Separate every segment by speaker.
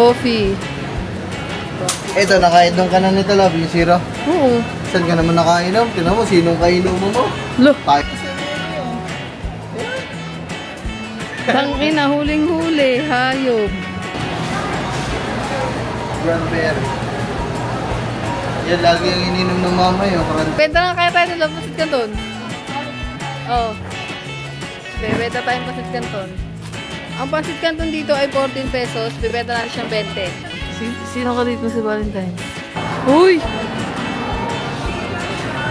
Speaker 1: Coffee.
Speaker 2: Ito, nakainom ka na nito, love, yung zero?
Speaker 1: Oo.
Speaker 2: Saan ka naman nakainom? Tinan mo, sinong kainom mo?
Speaker 1: Lo.
Speaker 2: Tayo.
Speaker 1: Tangin na, huling-huli. Hayop.
Speaker 2: Cranberry. Yan, lagi ang ininom ng mama yun.
Speaker 1: Benta na kaya tayo nila, Pasit Canton. Oo. Bebenta tayong Pasit Canton. Ang Pasit Canton dito ay 14 pesos. Bebenta natin siyang 20. Sino ka dito si Valentine? Uy!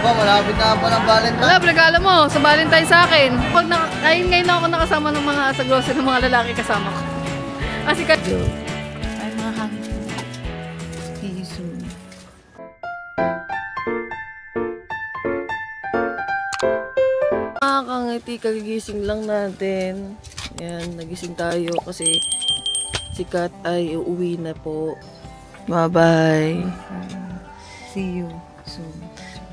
Speaker 2: Ba, malapit na pa ng Valentine.
Speaker 1: Wala, regalo mo sa Valentine sa akin. Pag ngayon lang ako nakasama ng mga sa grocery ng mga lalaki kasama ko. Kasi ay mga hangin. See you soon. Kangiti, kagigising lang natin. Yan, nagising tayo kasi si Kat ay uuwi na po. Bye-bye. See you soon.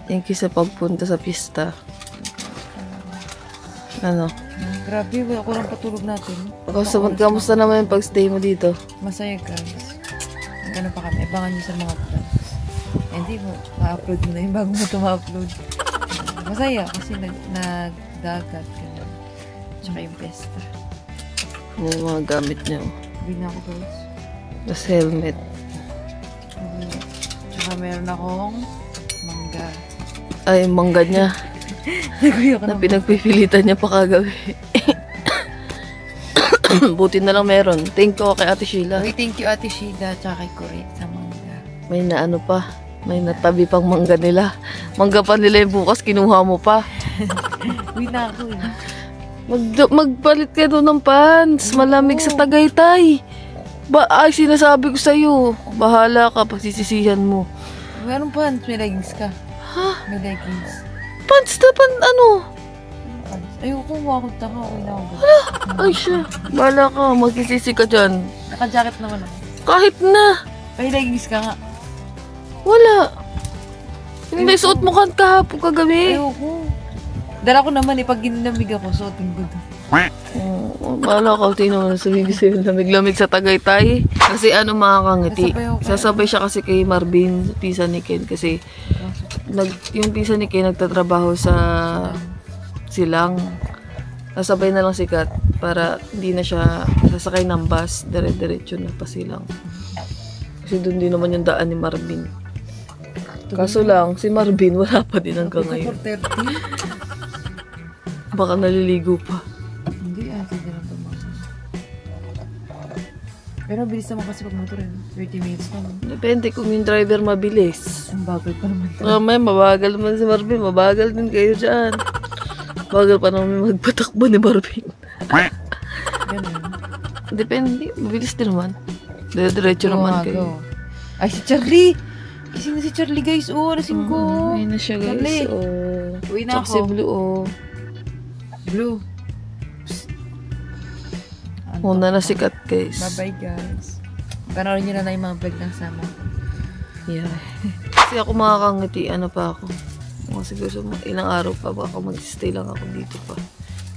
Speaker 1: Thank you sa pagpunta sa pista. Ano?
Speaker 3: Grabe, ako lang patulog natin.
Speaker 1: Kamusta naman yung pag-stay mo dito?
Speaker 3: Masaya guys. Ano pa kami, abangan nyo sa mga vlogs. Hindi mo, ma-upload mo na yung bago mo ito ma-upload. Masaya kasi nagdagat. Tsaka yung pesta.
Speaker 1: Yung mga gamit niyo.
Speaker 3: Bili na ako guys.
Speaker 1: Tapos helmet.
Speaker 3: Tsaka meron akong mangga.
Speaker 1: Ay, yung mangga niya. Na pinagpipilitan niya pa kagabi. Buti na lang meron. Thank you kay Ate Sheila.
Speaker 3: Okay, thank you Ate Sheila tsaka kay Coret sa mangga.
Speaker 1: May naano pa. May natabi pang mangga nila. Mangga pa nila yung bukas, kinuha mo pa.
Speaker 3: Uwi na ako eh.
Speaker 1: Magpalit ka doon ng pants. Malamig sa Tagaytay. Ay, sinasabi ko sa'yo. Bahala ka, pagsisisihan mo.
Speaker 3: Meron pants, may leggings ka.
Speaker 1: Ha?
Speaker 3: May leggings.
Speaker 1: Pants na ano?
Speaker 3: Ayoko, wakot na ka. Uwi na ako.
Speaker 1: Hala, ay siya. Bahala ka, magsisisi ka dyan.
Speaker 3: Naka-jacket naman ako.
Speaker 1: Kahit na.
Speaker 3: May leggings ka nga.
Speaker 1: Wala. Yung may suot mo kahapon kagabi.
Speaker 3: Ayoko. Dala ko naman pag ginamig ako, suotin ko doon.
Speaker 1: Bahala ka, tino na sabihin sa'yo, lamig-lamig sa Tagaytay. Kasi ano mga kangiti, sasabay siya kasi kay Marvin, pisa ni Ken, kasi yung pisa ni Ken nagtatrabaho sa Silang. Sasabay na lang si Kat para hindi na siya sasakay ng bus, dire-diretso na pa Silang. Kasi doon din naman yung daan ni Marvin. Kaso lang, si Marvin wala pa din hanggang ngayon. Baka naliligo pa.
Speaker 3: Hindi, sige lang tumakas. Pero bilis naman kasi pag motor 30 minutes naman.
Speaker 1: Depende kung yung driver mabilis.
Speaker 3: Ang bagal pa naman.
Speaker 1: May mabagal naman si Marvin. Mabagal din kayo dyan. Bagal pa naman magpatakbo ni Marvin.
Speaker 3: Ganun.
Speaker 1: Depende. Mabilis din naman. Diretso naman kayo.
Speaker 3: Ay, si Charlie! Ising na si Charlie guys. Nasin ko.
Speaker 1: Uwi na siya guys.
Speaker 3: Charlie. Uwi na ako.
Speaker 1: Si Blue
Speaker 3: Blue.
Speaker 1: Una na sikat guys.
Speaker 3: Bye-bye guys. Panoorin nyo na yung mga vlog ng sama.
Speaker 1: Yeah. Kasi ako makakangiti, ano pa ako. Mga siguro ilang araw pa baka mag-stay lang ako dito pa.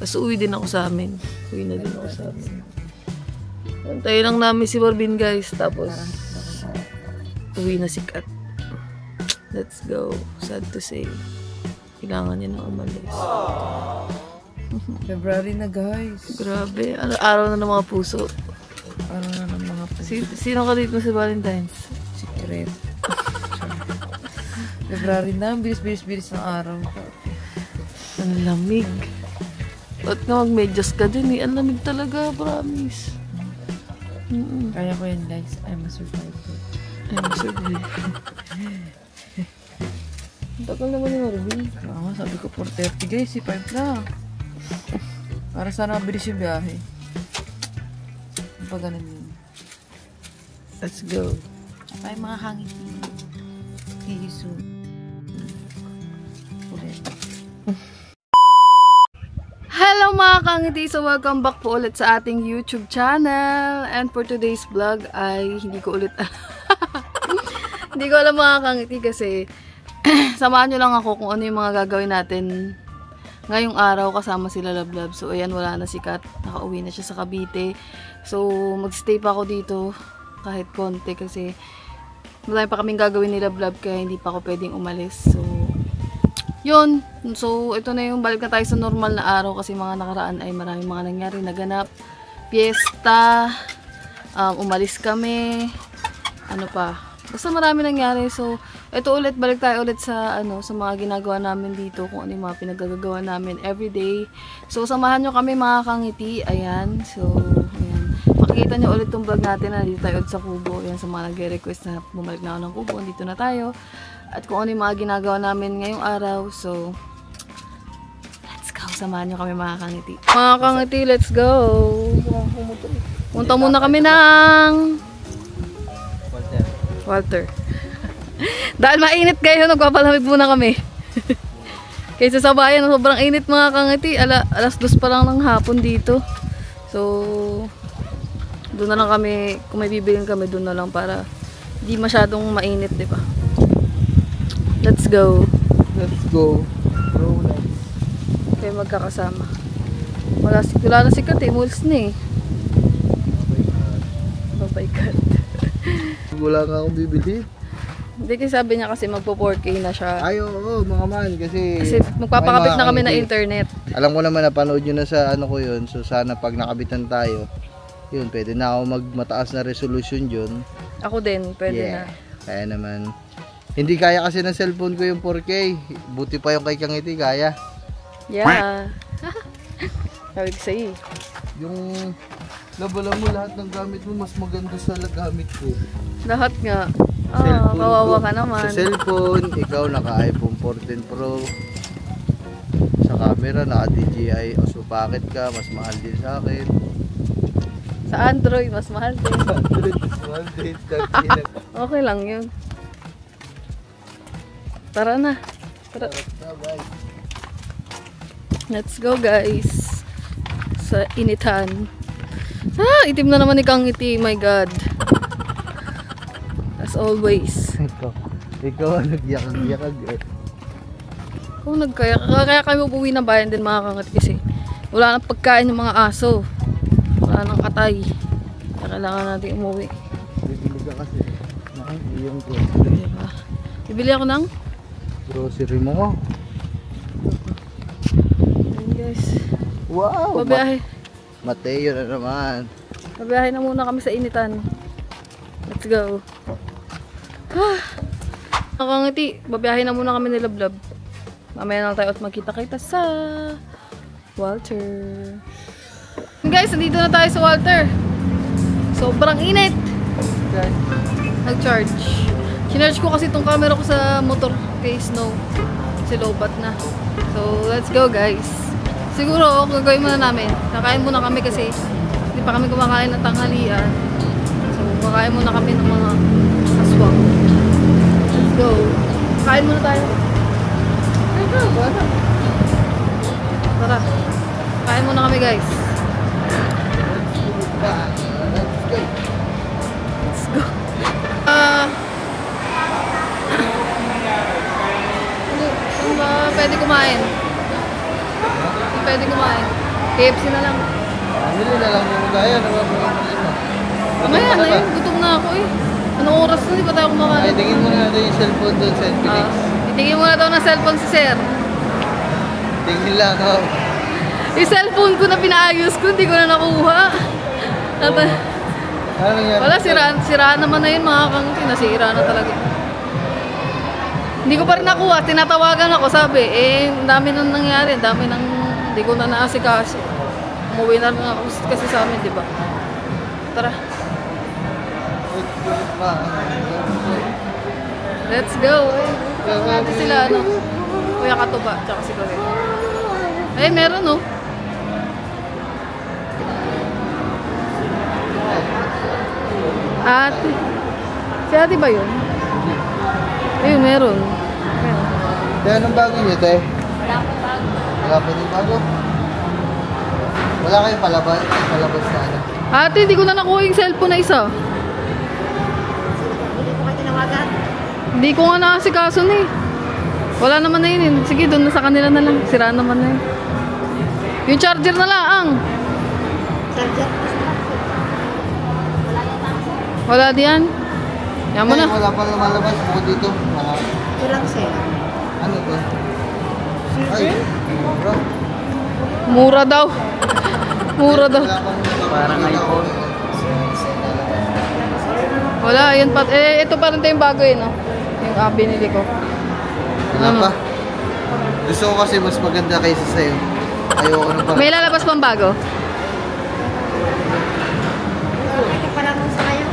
Speaker 1: Kasi uwi din ako sa amin. Uwi na din ako sa amin. Antayin lang namin si Marvin guys. Tapos uwi na si Kat. Let's go. Sad to say. Kailangan niya na umalis.
Speaker 3: February na guys.
Speaker 1: Grabe. Araw na ng mga puso.
Speaker 3: Araw na ng mga puso.
Speaker 1: Sino ka dito si Valentine's?
Speaker 3: Secret. February na. Bilis ng araw.
Speaker 1: Ang lamig. Ba't nga mag-medyas ka din eh? Ang lamig talaga, promise.
Speaker 3: Kaya ko yan guys. I'm a survivor.
Speaker 1: I'm a survivor. Tagal naman yung Marvin.
Speaker 3: Sabi ko 4:30 guys. 5 na. Para sana mabilis yung biyahe. Pag ganun yun.
Speaker 1: Let's go.
Speaker 3: Ay, mga hangin. See you soon.
Speaker 1: Hello mga kangiti! So welcome back po ulit sa ating YouTube channel. And for today's vlog ay hindi ko ulit hindi ko alam mga kangiti kasi samahan nyo lang ako kung ano yung mga gagawin natin ngayong araw kasama sila Lablab. So ayan, wala na si Kat. Nakauwi na siya sa Cavite. So magstay pa ako dito kahit konti kasi marami pa kaming gagawin nila vlog kaya hindi pa ako pwedeng umalis. So, yun. So, ito na yung balik na tayo sa normal na araw kasi mga nakaraan ay maraming mga nangyari, naganap. Fiesta, umalis kami, ano pa. Basta marami nangyari. So, ito ulit, balik tayo ulit sa, sa mga ginagawa namin dito, kung ano yung mga pinagagawa namin everyday. So, samahan nyo kami mga kangiti. Ayan. So, ayan. Makikita nyo ulit tong vlog natin na dito tayo ulit sa Kubo. Ayan, sa mga nagre-request na bumalik na ako ng Kubo. Dito na tayo. At kung ano yung mga ginagawa namin ngayong araw. So, let's go. Samahan nyo kami mga kangiti. Mga kangiti, let's go. Punta muna kami ng Walter. Dahil mainit kayo, nagpapalamig muna kami. Kaysa sa bayan, sobrang init mga kangiti. Alas 2 pa lang ng hapon dito. So, doon na lang kami, kung may bibilin kami, doon na lang para di masyadong mainit, di ba? Let's go.
Speaker 2: Let's go.
Speaker 1: Kayo magkakasama. Wala na si Kat eh, muls na eh. Oh my God.
Speaker 2: Wala nga akong bibili.
Speaker 1: Hindi kasi sabi niya kasi magpo 4K na siya.
Speaker 2: Ay, oo, mga man. Kasi
Speaker 1: magpapakabit na kami ng internet.
Speaker 2: Alam ko naman, napanood nyo na sa ano ko yun. So, sana pag nakabitan tayo, yun, pwede na ako magmataas na resolution yun.
Speaker 1: Ako din, pwede na.
Speaker 2: Kaya naman. Hindi kaya kasi ng cellphone ko yung 4K. Buti pa yung kay Kangiti, kaya.
Speaker 1: Yeah. Sabi ko sa'yo.
Speaker 2: Yung labala mo, lahat ng gamit mo, mas maganda sa gamit ko.
Speaker 1: Lahat nga.
Speaker 2: Cellphone
Speaker 1: Kawawa
Speaker 2: ko.
Speaker 1: ka naman.
Speaker 2: Sa cellphone, ikaw naka-iPhone 14 Pro. Sa camera, naka-DJI. O so, bakit ka? Mas mahal din sa akin.
Speaker 1: Sa Android, mas mahal din. Okay lang yun. Tara na. Tara. Let's go guys. Sa initan. Itim na naman ni Kangiti. My God. As always.
Speaker 2: Ikaw ang nagyakag-yakag eh.
Speaker 1: Kung kaya kami upuwi ng bayan din mga Kangiti kasi wala nang pagkain ng mga aso. Wala nang katay. Kaya kailangan natin umuwi.
Speaker 2: Bibili ka kasi. Yung
Speaker 1: Diba? Bibili ako ng
Speaker 2: grocery mo.
Speaker 1: Ayan guys.
Speaker 2: Wow!
Speaker 1: Babiyahe.
Speaker 2: Mateo na naman.
Speaker 1: Babiyahe na muna kami sa initan. Let's go. Nakangiti, babiyahe na muna kami nilablab. Mamaya na lang tayo at magkita-kita sa Walter. Guys, nandito na tayo sa Walter. Sobrang init. Nag-charge. Sinarge ko kasi itong camera ko sa motor case, no. Kasi low-bat na. So, let's go guys. Siguro, gagawin muna namin. Kakain muna kami kasi hindi pa kami kumakain ng tanghalian. So, kakain muna kami ng mga aswang. Let's go. Kain muna tayo. Tara. Kain muna kami guys. Let's go. Saan ba pwede kumain? Pwede kumain. KFC na lang.
Speaker 2: Bili na lang yung tayo.
Speaker 1: Mamaya na yun. Gutom na ako eh. Anong oras na? Di ba tayo kumakain?
Speaker 2: Ay, tingin mo na natin yung cellphone doon sa Felix.
Speaker 1: Itingin mo na daw ng cellphone si Sir.
Speaker 2: Tingin lang ako.
Speaker 1: Yung cellphone ko na pinaayos ko, hindi ko na nakuha.
Speaker 2: Ano nangyari?
Speaker 1: Wala, siraan naman na yun mga kangti. Nasira na talaga. Hindi ko pa rin nakuha. Tinatawagan ako, sabi. Ang dami nang nangyari. Ang dami nang hindi ko na naasikaso. Umuwi na rin ako kasi sa amin, di ba? Tara. Let's go. Natin sila, Kuya Katuba, tsaka si Kore. Eh, meron, no? Ate. Si ate ba yun? Ayun, meron.
Speaker 2: Kaya anong bago nyo, te? Wala pa din bago? Wala kayong palabas na ano?
Speaker 1: Ate, di ko na nakuha yung cellphone na isa.
Speaker 3: Hindi ko kayo tinawagan.
Speaker 1: Hindi ko nga nakasikaso na eh. Wala naman na yun eh. Sige, doon na sa kanila na lang. Siraan naman na yun. Yung charger na lang.
Speaker 3: Charger. Wala
Speaker 1: Wala diyan. Yan mo
Speaker 2: Ay,
Speaker 1: na.
Speaker 2: wala pang lumalabas. Bukod dito.
Speaker 4: Walang sale.
Speaker 2: Ano to? Ay, bro.
Speaker 1: Mura daw. Mura daw.
Speaker 2: Wala pang parang iPhone.
Speaker 1: Wala, yan pa. Eh, ito pa rin yung bago eh, no? Yung binili ko.
Speaker 2: Wala
Speaker 1: Ano?
Speaker 2: pa. Gusto ko kasi mas maganda kaysa sa'yo. Ayoko na pa.
Speaker 1: May lalabas pang bago?
Speaker 4: Ito pa lang sa kayo.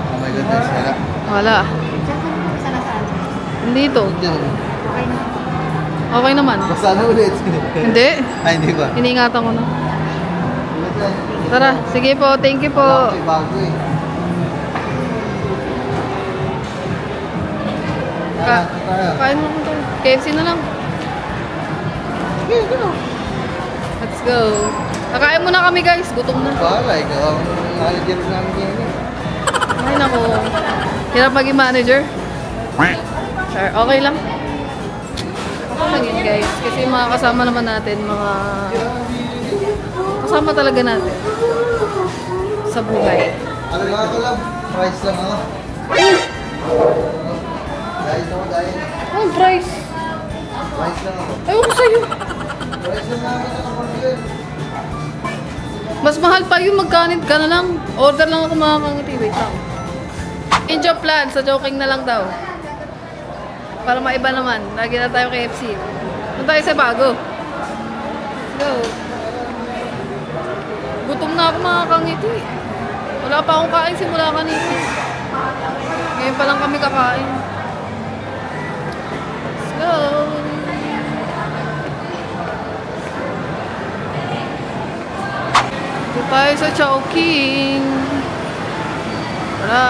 Speaker 2: Oh my goodness, wala.
Speaker 1: Wala.
Speaker 4: Diyan ka naman sana saan.
Speaker 1: Dito.
Speaker 2: Diyan.
Speaker 4: Okay na.
Speaker 1: Okay naman.
Speaker 2: Basta na ulit.
Speaker 1: Hindi.
Speaker 2: Ay, hindi ba?
Speaker 1: Iniingatan ko na. Tara, sige po. Thank you po.
Speaker 2: Wala ko bago eh.
Speaker 1: Ka-
Speaker 2: Tayo.
Speaker 1: Kain mo tayo. KFC na lang.
Speaker 2: Sige, gano.
Speaker 1: Let's go. Kakain muna kami guys. Gutom na.
Speaker 2: Bahala, ikaw ang manager namin yan eh.
Speaker 1: Ay nako. Hirap maging manager. Sure, okay lang. Okay lang yun guys. Kasi mga kasama naman natin, mga kasama talaga natin sa buhay.
Speaker 2: Ano nga ko lang? Price lang ako. Dahil ako dahil.
Speaker 1: Oh, price.
Speaker 2: Price lang ako.
Speaker 1: Ayoko sa'yo.
Speaker 2: Price lang namin sa kapatid.
Speaker 1: Mas mahal pa yung magkanit ka na lang. Order lang ako mga kangiti. Wait lang. Change of plan. Sa joking na lang daw. Para maiba naman. Lagi na tayo KFC. Doon tayo sa bago. Let's go. Gutom na ako mga kangiti. Wala pa akong kain simula kanina. Ngayon pa lang kami kakain. Let's go. Dito tayo sa Chowking. Tara.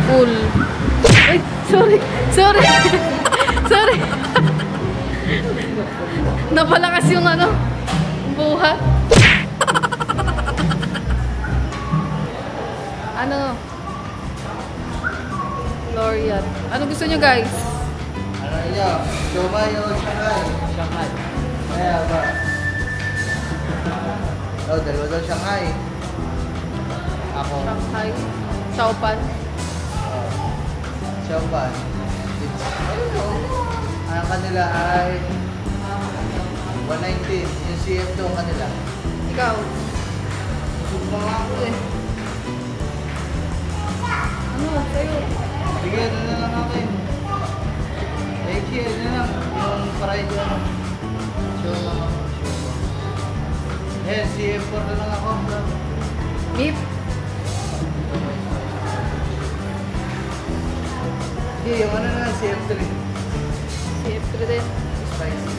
Speaker 1: Full. Ay, sorry. Sorry. Sorry. Napalakas yung ano, buhat. Ano? L'Oreal. Ano gusto nyo guys?
Speaker 2: Ano niya? Siomay o Shanghai? Shanghai. Kaya ba? Oh, dalawa daw Shanghai. Ako.
Speaker 1: Shanghai. Xiaopan.
Speaker 2: Xiaopan. Ang kanila ay 119. Yung CF2 ang kanila.
Speaker 1: Ikaw. Ano? Sa'yo.
Speaker 2: Sige, ano na lang akin. Ano na lang. Yung fried ano. Siomay. Yes, CF4 na lang ako.
Speaker 1: Meat.
Speaker 2: Hindi, yung ano na, CF3.
Speaker 1: CF3 din.
Speaker 2: Spicy.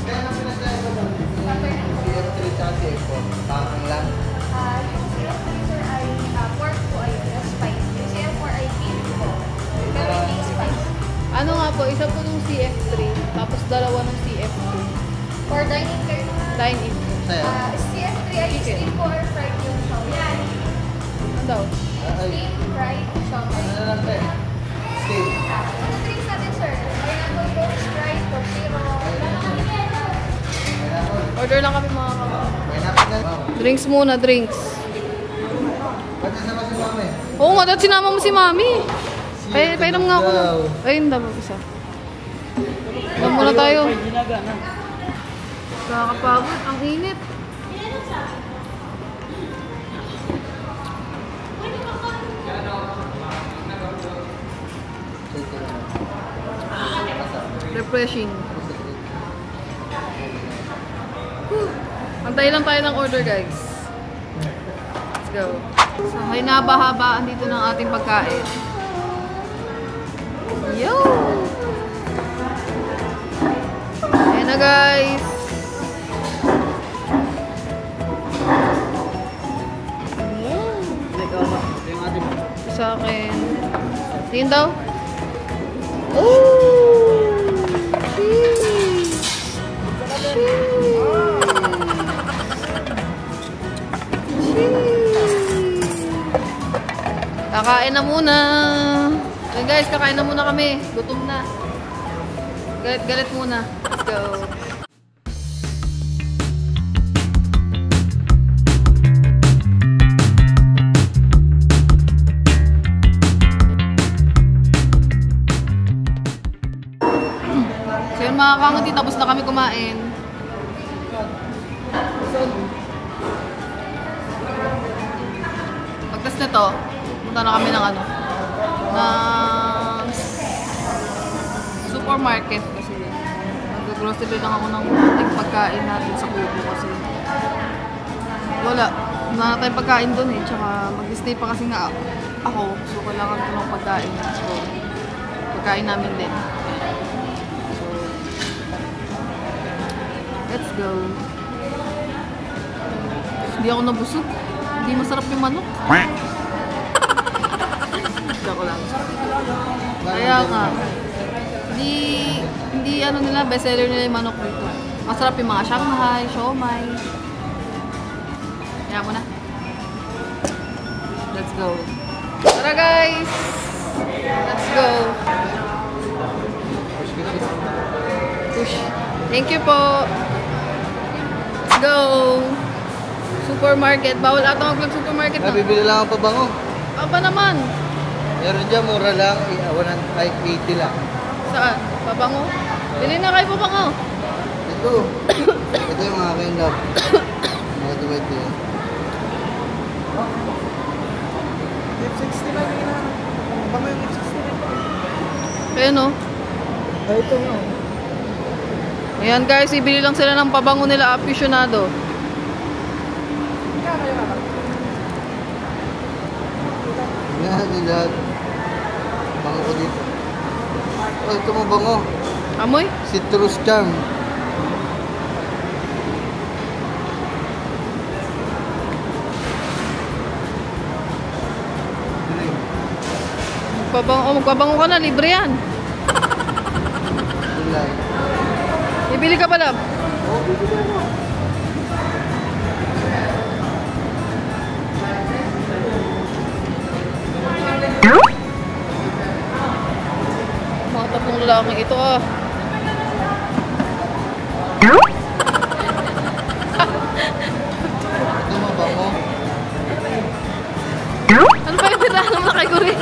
Speaker 2: Kaya namin na tayo ba? Yung CF3 tsaka CF4. Parang lang.
Speaker 4: Yung CF-freezer ay pork po ay spicy. Yung CF4 ay beef po. Pero hindi spicy.
Speaker 1: Ano nga po, isa po ng CF3, tapos dalawa ng CF2.
Speaker 4: For dining kayo.
Speaker 1: Line in.
Speaker 2: Sa'yo?
Speaker 4: CF3 ay steam po or fried yung siomai.
Speaker 1: Ano daw?
Speaker 4: Steam, fried, siomai.
Speaker 2: Ano na lang tayo? Steak.
Speaker 4: Ano drinks natin, sir? Pineapple Coke, Sprite, Coke Zero.
Speaker 2: Pineapple.
Speaker 1: Order lang kami mga kapatid.
Speaker 2: Pineapple na. Wow.
Speaker 1: Drinks muna, drinks.
Speaker 2: Ba't nasama si mama eh?
Speaker 1: Oo nga, dahil sinama mo si Mami. Ay, painom nga ako.
Speaker 2: Daw.
Speaker 1: Ay, hindi ba isa? Inom muna tayo. Nakakapagod, ang init. Refreshing. Antay lang tayo ng order, guys. Let's go. So, may nabahaba dito ng ating pagkain. Yo! Ayan na, guys. Ito sa akin. Tingin daw. Oh! Cheese! Kakain na muna. Okay guys, kakain na muna kami. Gutom na. Galit-galit muna. Let's go. mga kangati, tapos na kami kumain. Pagtas na to, punta na kami ng ano, ng supermarket kasi mag-grocery lang ako ng ating pagkain natin sa kubo kasi wala na tayong pagkain doon eh, tsaka mag-stay pa kasi nga ako, so kailangan ko ng pagkain, so pagkain namin din, so let's go. Hindi ako nabusog, hindi masarap yung manok. Ako lang. Kaya nga, hindi ano nila, bestseller nila yung manok dito. Masarap yung mga Shanghai, siomai. Kaya mo na. Let's go. Tara guys! Let's go. Push. Thank you po. Let's go. Supermarket. Bawal ata mag-supermarket na.
Speaker 2: Bibili lang ang pabango.
Speaker 1: Apa naman?
Speaker 2: Meron dyan, mura lang. 180 lang.
Speaker 1: Saan? Pabango? Bili na kayo pabango.
Speaker 2: Ito. Ito yung akin, love. Mga duwete yan. 560 lang yun. Pabango yung 560 lang.
Speaker 1: Kaya no?
Speaker 2: Ito nga.
Speaker 1: Ayan guys, ibili lang sila ng pabango nila aficionado.
Speaker 2: Yan, lahat. Bango ko dito. Oh, ito mo bango.
Speaker 1: Amoy?
Speaker 2: Citrus charm.
Speaker 1: Magpabango ka na, libre yan.
Speaker 2: Kulay.
Speaker 1: Ibili ka pala.
Speaker 2: Oh, bibili mo.
Speaker 1: Mga tapong lalaki ito ah.
Speaker 2: Ito mo bango.
Speaker 1: Ano pa yung tirahan mo na kay Guri?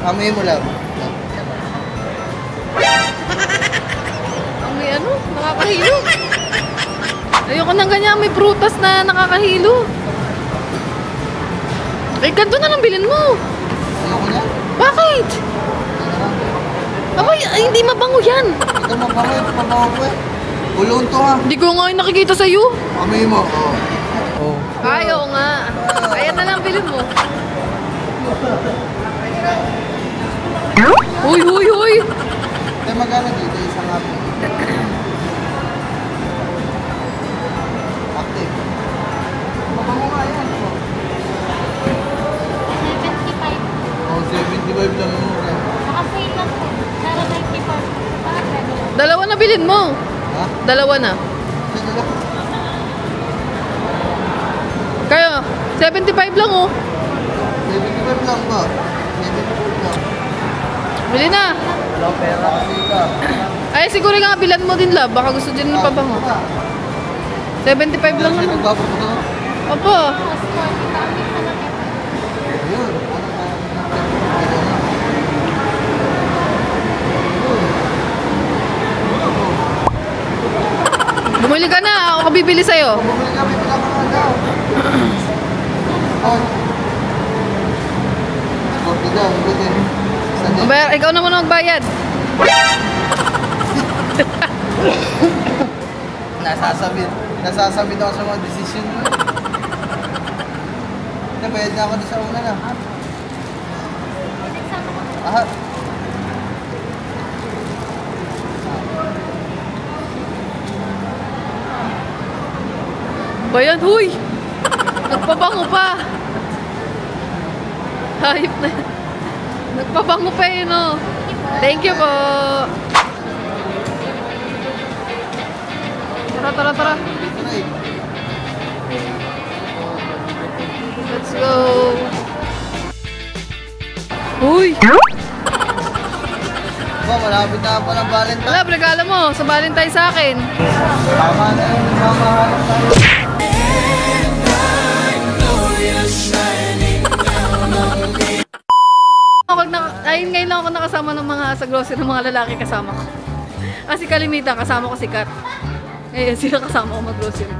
Speaker 2: Amoy mo lang.
Speaker 1: Ang may ano, nakakahilo. Ayoko nang ganyan, may prutas na nakakahilo. Eh, ganito na lang bilhin mo.
Speaker 2: Ayoko na.
Speaker 1: Bakit? Abay, ay, hindi mabango yan.
Speaker 2: Ito mo bango. Ito mabango ko eh. Ulong to ha.
Speaker 1: Hindi ko nga yung nakikita sa'yo.
Speaker 2: Amoy mo. Oh. Oh.
Speaker 1: Ay, oo nga. Ayan na lang bilhin mo. Huy, huy, huy.
Speaker 2: Ito magkano dito? Isang apo. Active. Mabango nga yan.
Speaker 4: 75.
Speaker 2: Oh, 75 lang mo.
Speaker 4: Naka-sale lang po. Pero 94. Bakit ganun?
Speaker 1: Dalawa na bilhin mo.
Speaker 2: Ha?
Speaker 1: Dalawa na.
Speaker 2: Sino lang?
Speaker 1: Kaya, 75 lang oh.
Speaker 2: 75 lang ba? 75 lang.
Speaker 1: Bili na.
Speaker 2: Walang pera kasi ka.
Speaker 1: Ay, siguro nga bilan mo din love. Baka gusto din ng pabango. 75 lang
Speaker 2: Kasi
Speaker 1: naman.
Speaker 2: nagbabago ko.
Speaker 1: Opo.
Speaker 4: Mas 40 kami sa laki.
Speaker 2: Ayun.
Speaker 1: Bumili ka na. Ako bibili sa'yo.
Speaker 2: Bumili kami pala mga daw. Oh. 40 daw. Buti.
Speaker 1: Ikaw na muna magbayad.
Speaker 2: Nasasabit ako sa mga desisyon mo. Nabayad na ako doon sa una na. Aha.
Speaker 1: Bayan, huy! Nagpabango pa. Hayop na. Nagpabango pa yun, no? Thank you po. Tara, tara, tara. Let's go. Uy!
Speaker 2: Ba, malapit na pa ng Valentine.
Speaker 1: Wala, regalo mo sa Valentine sa akin.
Speaker 2: Tama na yun, mamahalap tayo.
Speaker 1: Ayun ngayon lang lang ako nakasama ng mga sa grocery ng mga lalaki kasama ko. Kasi kalimitan, kasama ko si Kat. Eh, sila kasama ko mag-grocery.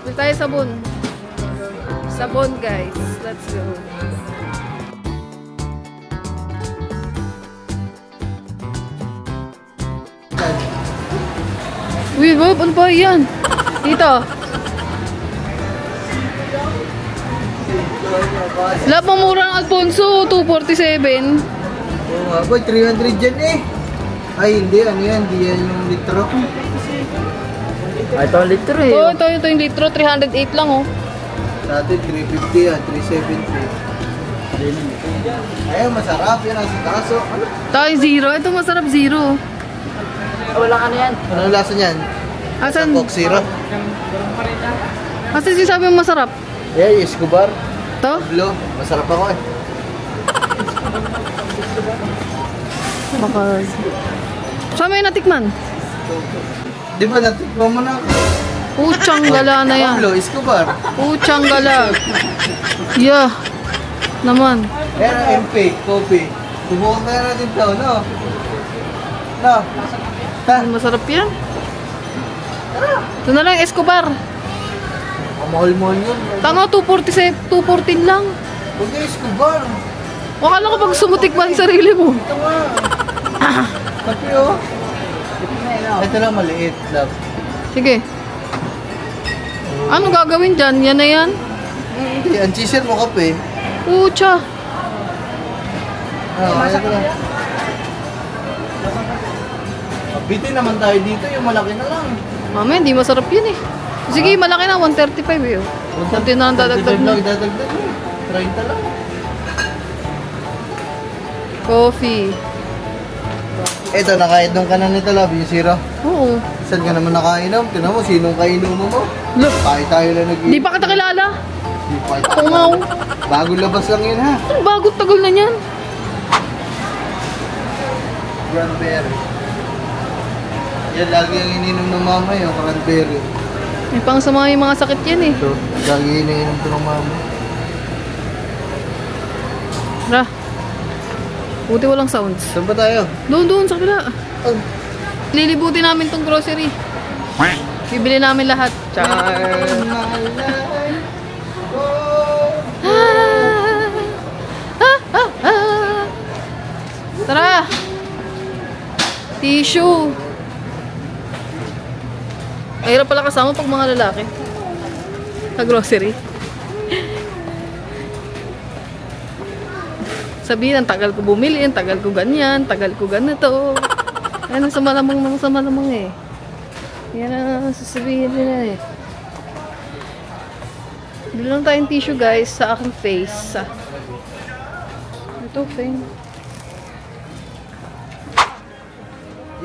Speaker 1: Dito tayo sabon. Sabon, guys. Let's go. Uy, Bob, ano ba yan? Dito. Lahat ng mura ng Alfonso, 247.
Speaker 2: Oo nga, boy, 300 dyan eh. Ay, hindi, ano yan, hindi yan yung litro. Ay, ito ang litro eh.
Speaker 1: Oh, ito yung litro, 308 lang oh.
Speaker 2: Dati 350 yan, 370. Ayun, masarap yan ang sitaso. Ano?
Speaker 1: Tayo zero, ito masarap zero.
Speaker 2: Anong lasa niyan?
Speaker 1: Asan?
Speaker 2: Coke Zero.
Speaker 1: Asan sinasabi mo masarap?
Speaker 2: Yeah, Escobar.
Speaker 1: Ito?
Speaker 2: Pablo, masarap ako eh.
Speaker 1: Baka... Saan mo yung natikman?
Speaker 2: Di ba natikman mo na ako?
Speaker 1: Puchang gala na yan.
Speaker 2: Pablo, Escobar.
Speaker 1: Puchang gala. Yeah. Naman.
Speaker 2: Ayan ang MP, coffee. Subukan kaya natin ito, no? No? Ha?
Speaker 1: Masarap yan. Ito na lang, Escobar.
Speaker 2: Ang mahal-mahal yun.
Speaker 1: Tanga, 214 lang.
Speaker 2: Huwag na Escobar.
Speaker 1: Wakala ko pag sumutik ba ang sarili mo.
Speaker 2: Ito nga. Kape oh. Ito lang maliit, love.
Speaker 1: Sige. Ano gagawin dyan? Yan na yan?
Speaker 2: Hindi, ang cheeser mo kape.
Speaker 1: Pucha.
Speaker 2: Ayaw ko lang. Bitin naman tayo dito, yung malaki na lang.
Speaker 1: Mama, hindi masarap yun eh. Sige, malaki na, 135 eh. Kunti na lang dadagdag mo.
Speaker 2: Dadagdag mo. 30 lang.
Speaker 1: Coffee.
Speaker 2: Ito, nakainom ka na nito, love, yung zero.
Speaker 1: Oo.
Speaker 2: Saan ka naman nakainom? Tinan mo, sinong kainuman mo?
Speaker 1: Look,
Speaker 2: Tayo lang nag-inom.
Speaker 1: di pa kita kilala.
Speaker 2: Di pa tayo.
Speaker 1: Tungaw.
Speaker 2: Bagong labas lang yun, ha?
Speaker 1: Ano bago tagal na yan?
Speaker 2: Cranberry. Yan, lagi ang ininom ng mama yung cranberry.
Speaker 1: May pang sama yung mga sakit yan eh.
Speaker 2: Ito, lagi ininom ito ng mama.
Speaker 1: Tara. Buti walang sounds.
Speaker 2: Saan ba tayo?
Speaker 1: Doon, sa kabila.
Speaker 2: Oh.
Speaker 1: Lilibutin namin tong grocery. Bibili namin lahat. Char. Tara. Tissue. Mahirap pala kasama pag mga lalaki. Sa grocery. Sabihin, ang tagal ko bumili, ang tagal ko ganyan, tagal ko ganito. Yan ang sa malamang eh. Yan ang sasabihin nila eh. Bili lang tayong tissue guys sa aking face. Ito, fine.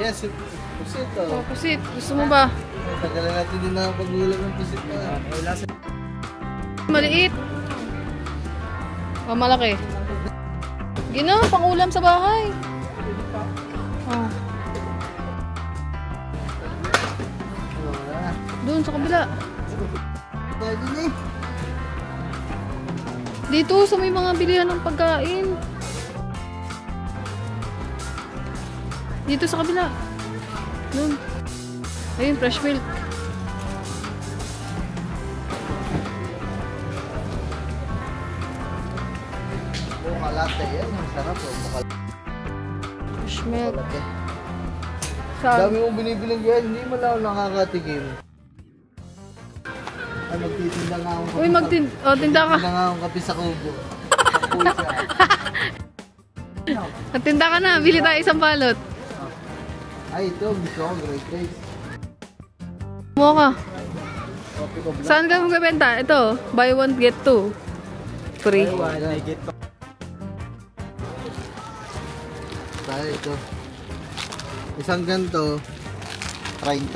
Speaker 2: Yes, pusit to.
Speaker 1: Oh, pusit. Gusto mo ba?
Speaker 2: Tagalan natin din na pag-ulam ng pusit na.
Speaker 1: Maliit. O, malaki. Gino, pang-ulam sa bahay. Oh. Doon sa kabila.
Speaker 2: Pwede na eh.
Speaker 1: Dito sa may mga bilihan ng pagkain. Dito sa kabila. Doon. Ayun, fresh milk.
Speaker 2: Bukalate yan. Ang sarap oh. Bukalate.
Speaker 1: Fresh milk. Saan?
Speaker 2: Dami mong binibilang yan. Hindi mo lang nakakatikim. Ay, magtitinda nga akong
Speaker 1: Uy, tinda ka.
Speaker 2: Magtitinda nga akong kape sa kubo.
Speaker 1: Magtinda ka na. Bili tayo isang balot.
Speaker 2: Ay, ito. Gusto ko. Great taste.
Speaker 1: Mo ka.
Speaker 2: Coffee ko black.
Speaker 1: Saan ka magbebenta? Ito, buy one get two. Free.
Speaker 2: Tayo ito. Isang ganito. 30.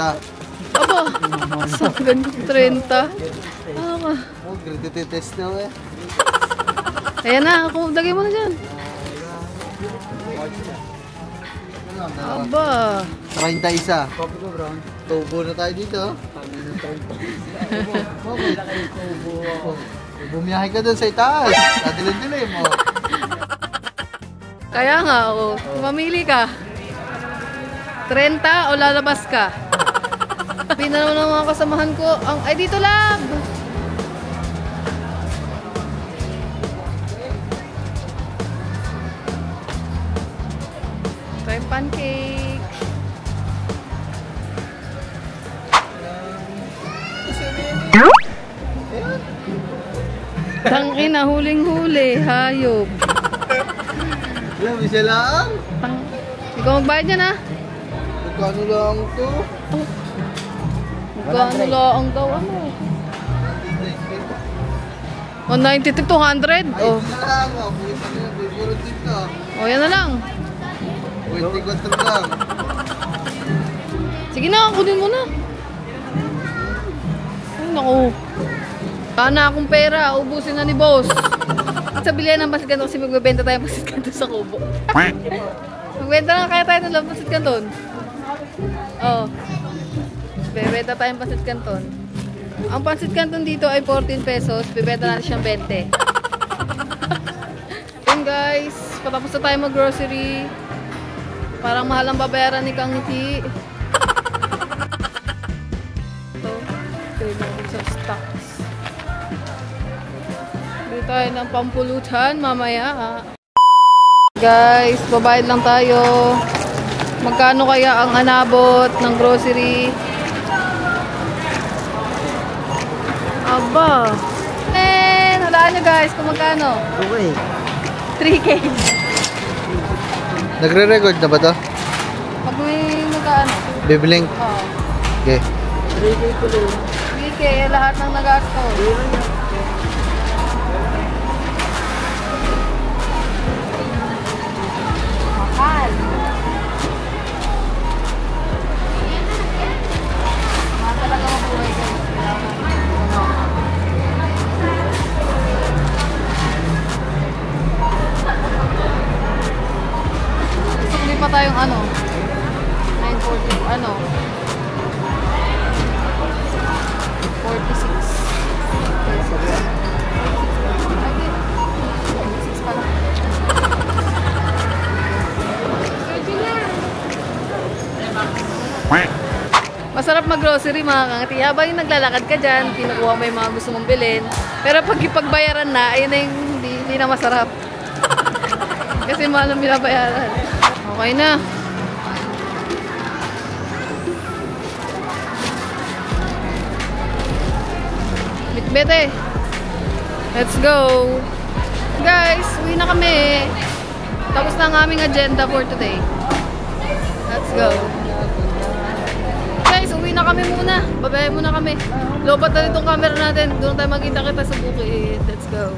Speaker 1: Aba, isang ganito 30. Ano ka?
Speaker 2: Oh, great taste na eh.
Speaker 1: Ayan na, ako, lagay mo na dyan. Aba.
Speaker 2: 31. Coffee ko brown. Tubo na tayo dito. Bumiyahe ka dun sa itaas. Dadilin-dilin mo.
Speaker 1: Kaya nga, oh. Mamili ka. 30 o lalabas ka? Sabi na naman ng mga kasamahan ko, ay dito lang! Try pancake. Tangina, huling-huli, hayop.
Speaker 2: Yan, isa lang.
Speaker 1: Ikaw magbayad yan, ha?
Speaker 2: Magkano lang to?
Speaker 1: Magkano lang daw, ano? 190 to 200?
Speaker 2: Ay,
Speaker 1: Oh.
Speaker 2: isa lang. Buwis na yun. Puro dito.
Speaker 1: Oh, yan na lang.
Speaker 2: 24 lang.
Speaker 1: Sige na, kunin mo na. Ay, naku. Sana akong pera, ubusin na ni boss. Sa bilihan ng pasit kanton kasi magbebenta tayo ng pasit kanton sa Kubo. Magbenta na kaya tayo ng pasit kanton. Oo. Bebenta tayo ng pasit kanton. Ang pasit kanton dito ay 14 pesos. Bebenta natin siyang 20. Yun guys, patapos na tayo mag-grocery. Parang mahal ang babayaran ni Kang Ngiti. Ito. Ito yung sa stocks. Dito tayo ng pampulutan mamaya. Guys, babayad lang tayo. Magkano kaya ang anabot ng grocery? Aba. Hulaan nyo guys kung magkano.
Speaker 2: Okay.
Speaker 1: 3K.
Speaker 2: Nagre-record na ba to?
Speaker 1: Pag may magkano.
Speaker 2: Bibiling.
Speaker 1: Oo.
Speaker 2: Okay.
Speaker 1: 3K lahat ng nagasto. Mahal. Mahal talaga mabuhay guys. Sukli pa tayong ano? 940, ano? 46 pesos. Okay. 46 pala. Masarap mag-grocery mga kangati. Habang yung naglalakad ka dyan, kinukuha mo yung mga gusto mong bilhin. Pero pag ipagbayaran na, ayun na yung hindi na masarap. Kasi mahal ang binabayaran. Okay na. Bitbete. Let's go. Guys, uwi na kami. Tapos na ang aming agenda for today. Let's go. Guys, uwi na kami muna. Babae muna kami. Lobat na rin itong camera natin. Doon tayo magkita kita sa bukid. Let's go.